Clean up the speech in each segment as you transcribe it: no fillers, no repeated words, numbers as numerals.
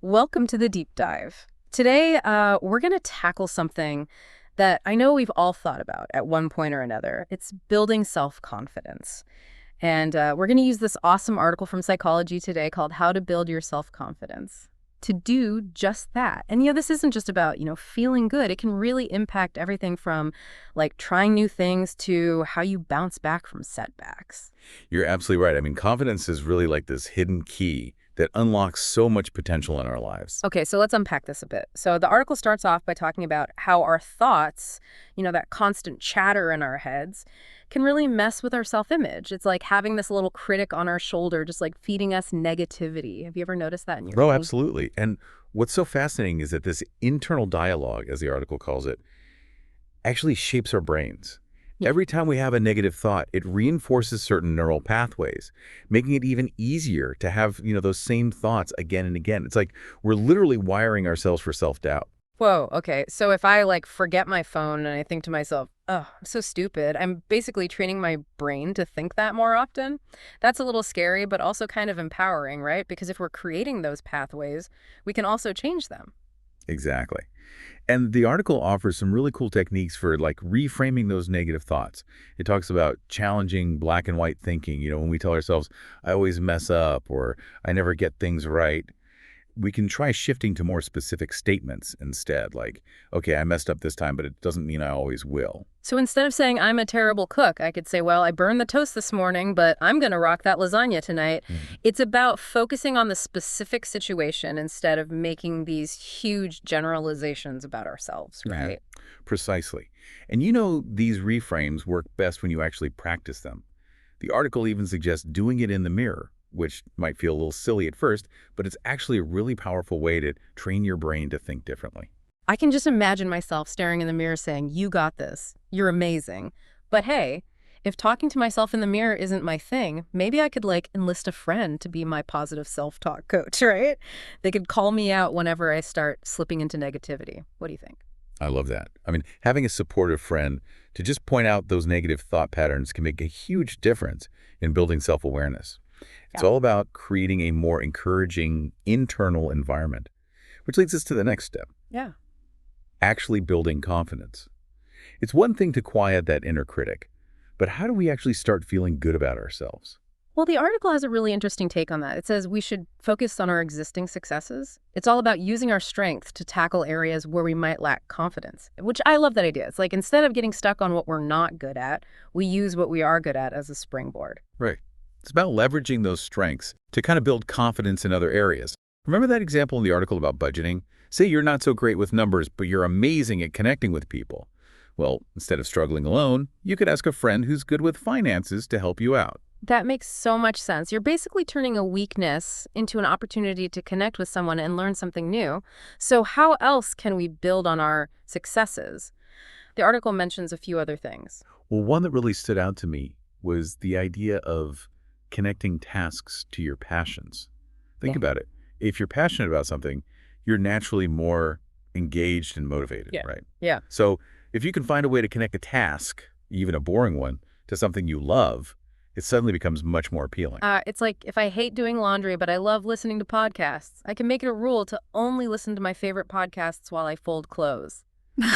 Welcome to the deep dive. Today, we're going to tackle something that I know we've all thought about at one point or another. It's building self-confidence. And we're going to use this awesome article from Psychology Today called How to Build Your Self-Confidence to do just that. And, this isn't just about, feeling good. It can really impact everything from, like, trying new things to how you bounce back from setbacks. You're absolutely right. I mean, confidence is really like this hidden key that unlocks so much potential in our lives. Okay, so let's unpack this a bit. So the article starts off by talking about how our thoughts, that constant chatter in our heads, can really mess with our self-image. It's like having this little critic on our shoulder, just like feeding us negativity. Have you ever noticed that in your Oh, thinking? absolutely. And what's so fascinating is that this internal dialogue, as the article calls it, actually shapes our brains. Yeah. Every time we have a negative thought, it reinforces certain neural pathways, making it even easier to have, those same thoughts again and again. It's like we're literally wiring ourselves for self-doubt. Whoa, okay. So if I like forget my phone and I think to myself, oh, I'm so stupid, I'm basically training my brain to think that more often. That's a little scary, but also kind of empowering, right? Because if we're creating those pathways, we can also change them. Exactly. And the article offers some really cool techniques for like reframing those negative thoughts. It talks about challenging black and white thinking. When we tell ourselves, I always mess up or I never get things right, we can try shifting to more specific statements instead. Like, okay, I messed up this time, but it doesn't mean I always will. So instead of saying I'm a terrible cook, I could say, well, I burned the toast this morning, but I'm going to rock that lasagna tonight. Mhm. It's about focusing on the specific situation instead of making these huge generalizations about ourselves, Mhm. right? Precisely. And these reframes work best when you actually practice them. The article even suggests doing it in the mirror, which might feel a little silly at first, but it's actually a really powerful way to train your brain to think differently. I can just imagine myself staring in the mirror saying, you got this. You're amazing. But hey, if talking to myself in the mirror isn't my thing, maybe I could like enlist a friend to be my positive self-talk coach, right? They could call me out whenever I start slipping into negativity. What do you think? I love that. I mean, having a supportive friend to just point out those negative thought patterns can make a huge difference in building self-awareness. It's Yeah. all about creating a more encouraging internal environment, which leads us to the next step, Yeah. actually building confidence. It's one thing to quiet that inner critic, but how do we actually start feeling good about ourselves? Well, the article has a really interesting take on that. It says we should focus on our existing successes. It's all about using our strength to tackle areas where we might lack confidence, which I love that idea. It's like instead of getting stuck on what we're not good at, we use what we are good at as a springboard. Right. It's about leveraging those strengths to kind of build confidence in other areas. Remember that example in the article about budgeting? Say you're not so great with numbers, but you're amazing at connecting with people. Well, instead of struggling alone, you could ask a friend who's good with finances to help you out. That makes so much sense. You're basically turning a weakness into an opportunity to connect with someone and learn something new. So how else can we build on our successes? The article mentions a few other things. Well, one that really stood out to me was the idea of connecting tasks to your passions. Think Yeah. about it. If you're passionate about something, you're naturally more engaged and motivated, Yeah. right? Yeah. So if you can find a way to connect a task, even a boring one, to something you love, it suddenly becomes much more appealing. It's like if I hate doing laundry, but I love listening to podcasts, I can make it a rule to only listen to my favorite podcasts while I fold clothes.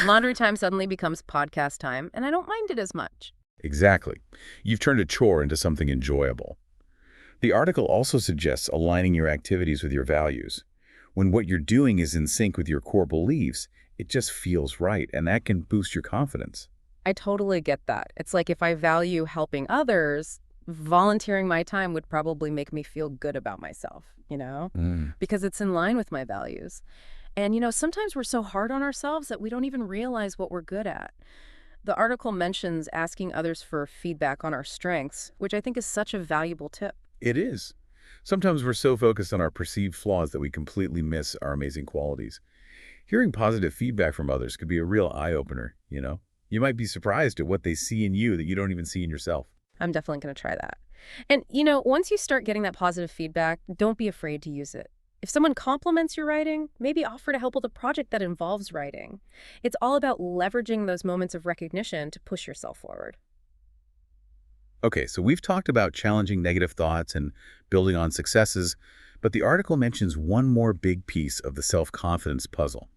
Laundry time suddenly becomes podcast time, and I don't mind it as much. Exactly. You've turned a chore into something enjoyable. The article also suggests aligning your activities with your values. When what you're doing is in sync with your core beliefs, it just feels right, and that can boost your confidence. I totally get that. It's like if I value helping others, volunteering my time would probably make me feel good about myself, Mm. because it's in line with my values. And, sometimes we're so hard on ourselves that we don't even realize what we're good at. The article mentions asking others for feedback on our strengths, which I think is such a valuable tip. It is. Sometimes we're so focused on our perceived flaws that we completely miss our amazing qualities. Hearing positive feedback from others could be a real eye-opener. You might be surprised at what they see in you that you don't even see in yourself. I'm definitely going to try that. And, once you start getting that positive feedback, don't be afraid to use it. If someone compliments your writing, maybe offer to help with a project that involves writing. It's all about leveraging those moments of recognition to push yourself forward. Okay, so we've talked about challenging negative thoughts and building on successes, But the article mentions one more big piece of the self-confidence puzzle: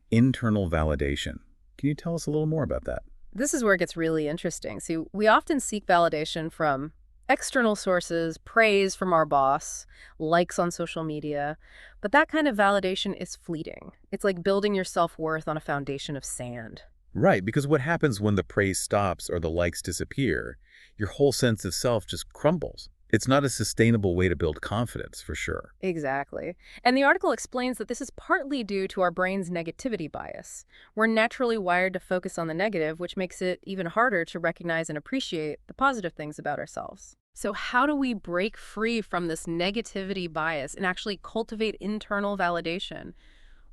internal validation. Can you tell us a little more about that? This is where it gets really interesting. See, we often seek validation from external sources, praise from our boss, likes on social media, but that kind of validation is fleeting. It's like building your self-worth on a foundation of sand. Right, because what happens when the praise stops or the likes disappear? Your whole sense of self just crumbles. It's not a sustainable way to build confidence, for sure. Exactly. And the article explains that this is partly due to our brain's negativity bias. We're naturally wired to focus on the negative, which makes it even harder to recognize and appreciate the positive things about ourselves. So how do we break free from this negativity bias and actually cultivate internal validation?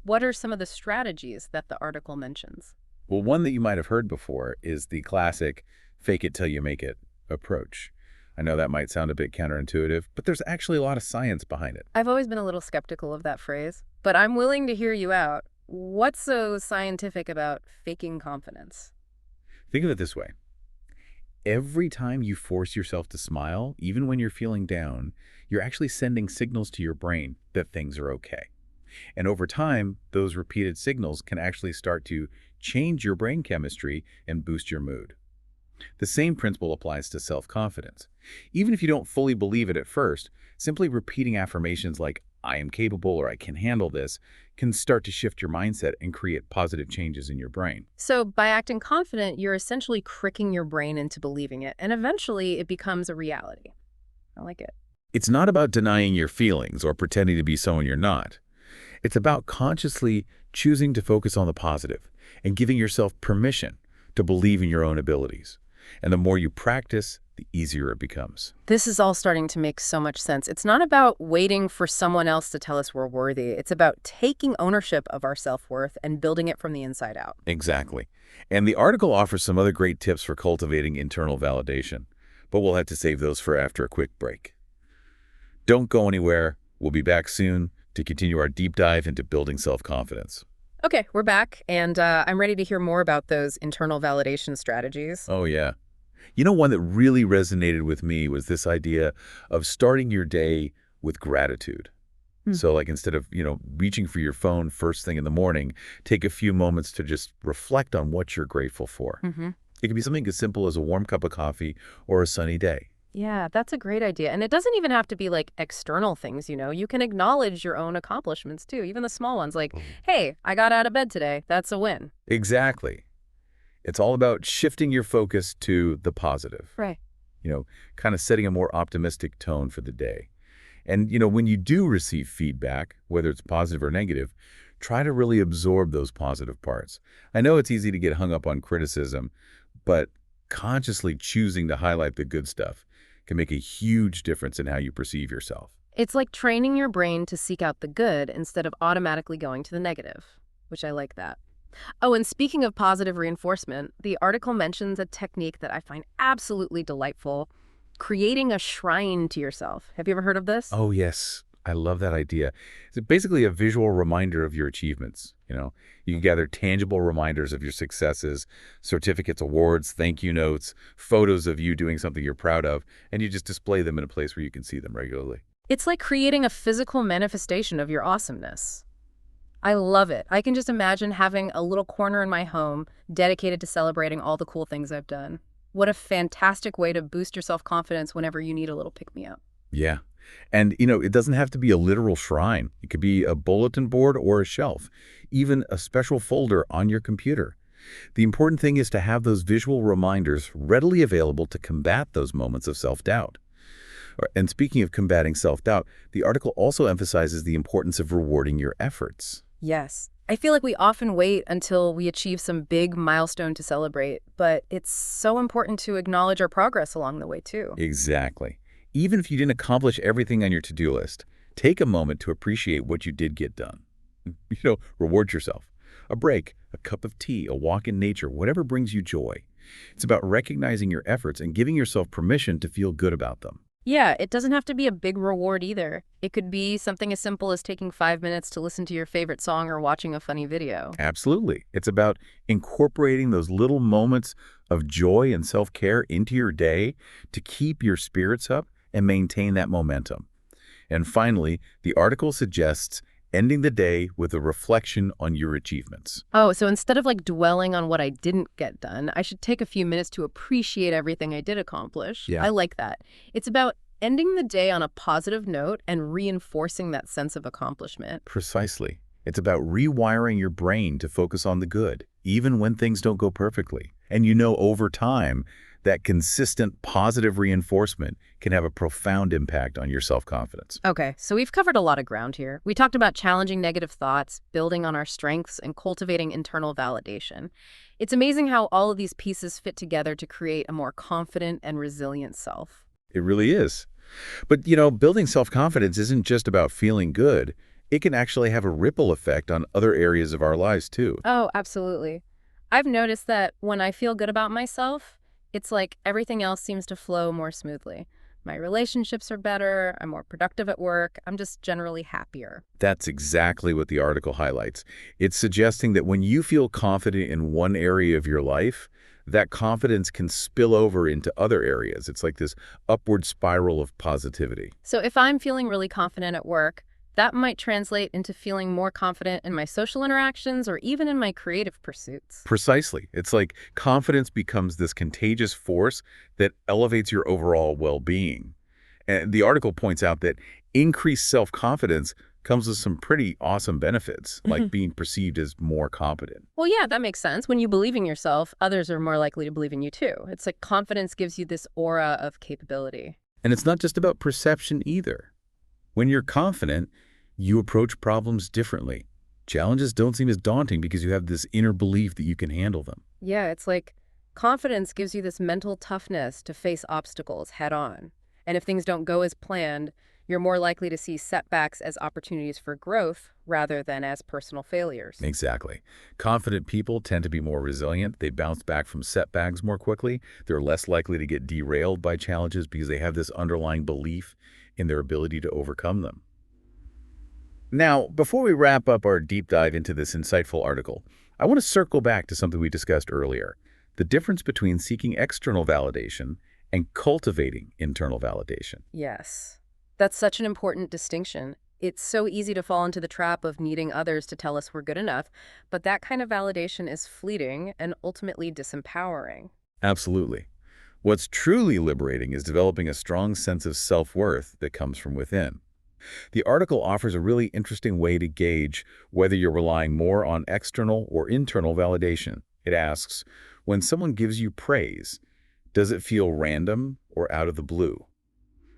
What are some of the strategies that the article mentions? Well, one that you might have heard before is the classic fake it till you make it approach. I know that might sound a bit counterintuitive, but there's actually a lot of science behind it. I've always been a little skeptical of that phrase, but I'm willing to hear you out. What's so scientific about faking confidence? Think of it this way. Every time you force yourself to smile, even when you're feeling down, you're actually sending signals to your brain that things are okay. And over time, those repeated signals can actually start to change your brain chemistry and boost your mood. The same principle applies to self-confidence. Even if you don't fully believe it at first, simply repeating affirmations like, I am capable or I can handle this, can start to shift your mindset and create positive changes in your brain. So by acting confident, you're essentially tricking your brain into believing it, and eventually it becomes a reality. I like it. It's not about denying your feelings or pretending to be someone you're not. It's about consciously choosing to focus on the positive and giving yourself permission to believe in your own abilities. And the more you practice, the easier it becomes. This is all starting to make so much sense. It's not about waiting for someone else to tell us we're worthy. It's about taking ownership of our self-worth and building it from the inside out. Exactly. And the article offers some other great tips for cultivating internal validation, but we'll have to save those for after a quick break. Don't go anywhere. We'll be back soon to continue our deep dive into building self-confidence. Okay, we're back, and I'm ready to hear more about those internal validation strategies. Oh, yeah. You know, one that really resonated with me was this idea of starting your day with gratitude. So like instead of, reaching for your phone first thing in the morning, take a few moments to just reflect on what you're grateful for. Mm-hmm. It can be something as simple as a warm cup of coffee or a sunny day. Yeah, that's a great idea. And it doesn't even have to be like external things, you know. You can acknowledge your own accomplishments too, even the small ones like, hey, I got out of bed today. That's a win. Exactly. It's all about shifting your focus to the positive, Right. kind of setting a more optimistic tone for the day. And, when you do receive feedback, whether it's positive or negative, try to really absorb those positive parts. I know it's easy to get hung up on criticism, but consciously choosing to highlight the good stuff can make a huge difference in how you perceive yourself. It's like training your brain to seek out the good instead of automatically going to the negative, which I like that. Oh, and speaking of positive reinforcement, the article mentions a technique that I find absolutely delightful: creating a shrine to yourself. Have you ever heard of this? Oh, yes. I love that idea. It's basically a visual reminder of your achievements. You can gather tangible reminders of your successes, certificates, awards, thank you notes, photos of you doing something you're proud of, and you just display them in a place where you can see them regularly. It's like creating a physical manifestation of your awesomeness. I love it. I can just imagine having a little corner in my home dedicated to celebrating all the cool things I've done. What a fantastic way to boost your self-confidence whenever you need a little pick-me-up. Yeah. And, it doesn't have to be a literal shrine. It could be a bulletin board or a shelf, even a special folder on your computer. The important thing is to have those visual reminders readily available to combat those moments of self-doubt. And speaking of combating self-doubt, the article also emphasizes the importance of rewarding your efforts. Yes. I feel like we often wait until we achieve some big milestone to celebrate, but it's so important to acknowledge our progress along the way, too. Exactly. Even if you didn't accomplish everything on your to-do list, take a moment to appreciate what you did get done. Reward yourself. A break, a cup of tea, a walk in nature, whatever brings you joy. It's about recognizing your efforts and giving yourself permission to feel good about them. Yeah, it doesn't have to be a big reward either. It could be something as simple as taking 5 minutes to listen to your favorite song or watching a funny video. Absolutely. It's about incorporating those little moments of joy and self-care into your day to keep your spirits up and maintain that momentum. And finally, the article suggests ending the day with a reflection on your achievements. Oh, so instead of like dwelling on what I didn't get done, I should take a few minutes to appreciate everything I did accomplish. Yeah. I like that. It's about ending the day on a positive note and reinforcing that sense of accomplishment. Precisely. It's about rewiring your brain to focus on the good, even when things don't go perfectly. And over time, that consistent positive reinforcement can have a profound impact on your self-confidence. Okay, so we've covered a lot of ground here. We talked about challenging negative thoughts, building on our strengths, and cultivating internal validation. It's amazing how all of these pieces fit together to create a more confident and resilient self. It really is. But, building self-confidence isn't just about feeling good. It can actually have a ripple effect on other areas of our lives, too. Oh, absolutely. I've noticed that when I feel good about myself, it's like everything else seems to flow more smoothly. My relationships are better, I'm more productive at work, I'm just generally happier. That's exactly what the article highlights. It's suggesting that when you feel confident in one area of your life, that confidence can spill over into other areas. It's like this upward spiral of positivity. So if I'm feeling really confident at work, that might translate into feeling more confident in my social interactions or even in my creative pursuits. Precisely. It's like confidence becomes this contagious force that elevates your overall well-being. And the article points out that increased self-confidence comes with some pretty awesome benefits, like being perceived as more competent. Well, yeah, that makes sense. When you believe in yourself, others are more likely to believe in you too. It's like confidence gives you this aura of capability. And it's not just about perception either. When you're confident, you approach problems differently. Challenges don't seem as daunting because you have this inner belief that you can handle them. Yeah, it's like confidence gives you this mental toughness to face obstacles head on. And if things don't go as planned, you're more likely to see setbacks as opportunities for growth rather than as personal failures. Exactly. Confident people tend to be more resilient. They bounce back from setbacks more quickly. They're less likely to get derailed by challenges because they have this underlying belief in their ability to overcome them. Now, before we wrap up our deep dive into this insightful article, I want to circle back to something we discussed earlier, the difference between seeking external validation and cultivating internal validation. Yes, that's such an important distinction. It's so easy to fall into the trap of needing others to tell us we're good enough, but that kind of validation is fleeting and ultimately disempowering. Absolutely. What's truly liberating is developing a strong sense of self-worth that comes from within. The article offers a really interesting way to gauge whether you're relying more on external or internal validation. It asks, when someone gives you praise, does it feel random or out of the blue?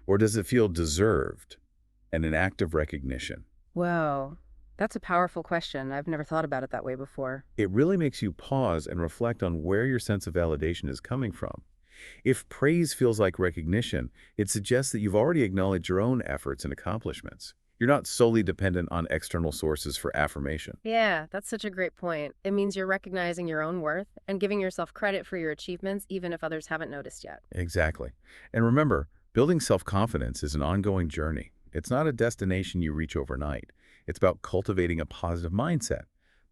Or does it feel deserved and an act of recognition? Whoa, that's a powerful question. I've never thought about it that way before. It really makes you pause and reflect on where your sense of validation is coming from. If praise feels like recognition, it suggests that you've already acknowledged your own efforts and accomplishments. You're not solely dependent on external sources for affirmation. Yeah, that's such a great point. It means you're recognizing your own worth and giving yourself credit for your achievements, even if others haven't noticed yet. Exactly. And remember, building self-confidence is an ongoing journey. It's not a destination you reach overnight. It's about cultivating a positive mindset,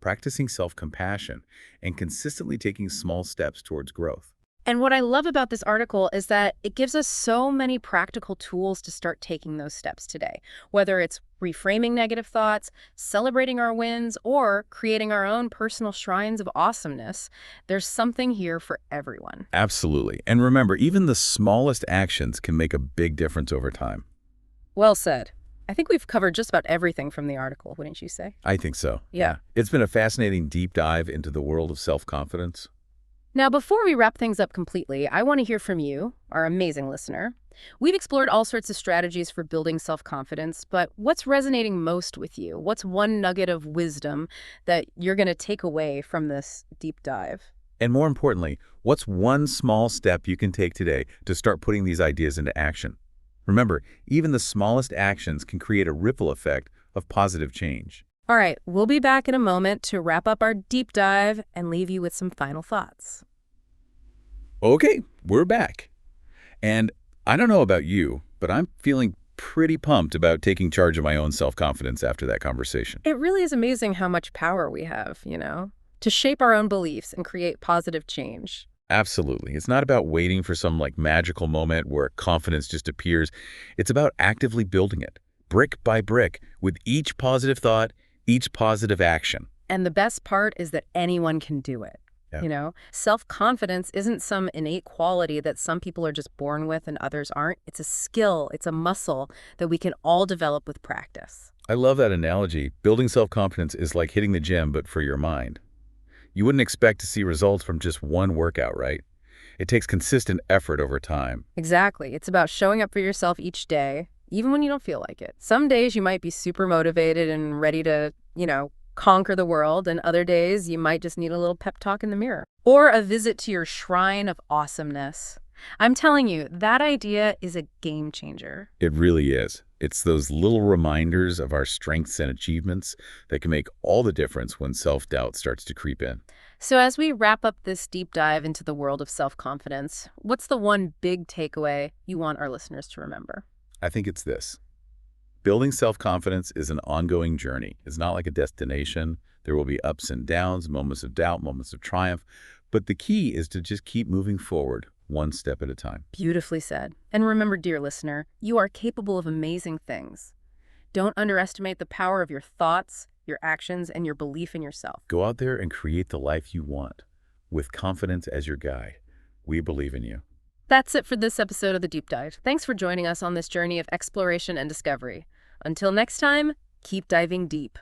practicing self-compassion, and consistently taking small steps towards growth. And what I love about this article is that it gives us so many practical tools to start taking those steps today, whether it's reframing negative thoughts, celebrating our wins, or creating our own personal shrines of awesomeness. There's something here for everyone. Absolutely. And remember, even the smallest actions can make a big difference over time. Well said. I think we've covered just about everything from the article, wouldn't you say? I think so. Yeah. It's been a fascinating deep dive into the world of self-confidence. Now, before we wrap things up completely, I want to hear from you, our amazing listener. We've explored all sorts of strategies for building self-confidence, but what's resonating most with you? What's one nugget of wisdom that you're going to take away from this deep dive? And more importantly, what's one small step you can take today to start putting these ideas into action? Remember, even the smallest actions can create a ripple effect of positive change. All right, we'll be back in a moment to wrap up our deep dive and leave you with some final thoughts. Okay, we're back. And I don't know about you, but I'm feeling pretty pumped about taking charge of my own self-confidence after that conversation. It really is amazing how much power we have, to shape our own beliefs and create positive change. Absolutely. It's not about waiting for some magical moment where confidence just appears. It's about actively building it, brick by brick, with each positive thought, each positive action. And the best part is that anyone can do it. Yeah. Self-confidence isn't some innate quality that some people are just born with and others aren't. It's a skill, it's a muscle that we can all develop with practice. I love that analogy. Building self-confidence is like hitting the gym, but for your mind. You wouldn't expect to see results from just one workout, right? It takes consistent effort over time. Exactly. It's about showing up for yourself each day, even when you don't feel like it. Some days you might be super motivated and ready to, conquer the world, and other days you might just need a little pep talk in the mirror. Or a visit to your shrine of awesomeness. I'm telling you, that idea is a game changer. It really is. It's those little reminders of our strengths and achievements that can make all the difference when self-doubt starts to creep in. So as we wrap up this deep dive into the world of self-confidence, what's the one big takeaway you want our listeners to remember? I think it's this. Building self-confidence is an ongoing journey. It's not like a destination. There will be ups and downs, moments of doubt, moments of triumph. But the key is to just keep moving forward, one step at a time. Beautifully said. And remember, dear listener, you are capable of amazing things. Don't underestimate the power of your thoughts, your actions, and your belief in yourself. Go out there and create the life you want, with confidence as your guide. We believe in you. That's it for this episode of The Deep Dive. Thanks for joining us on this journey of exploration and discovery. Until next time, keep diving deep.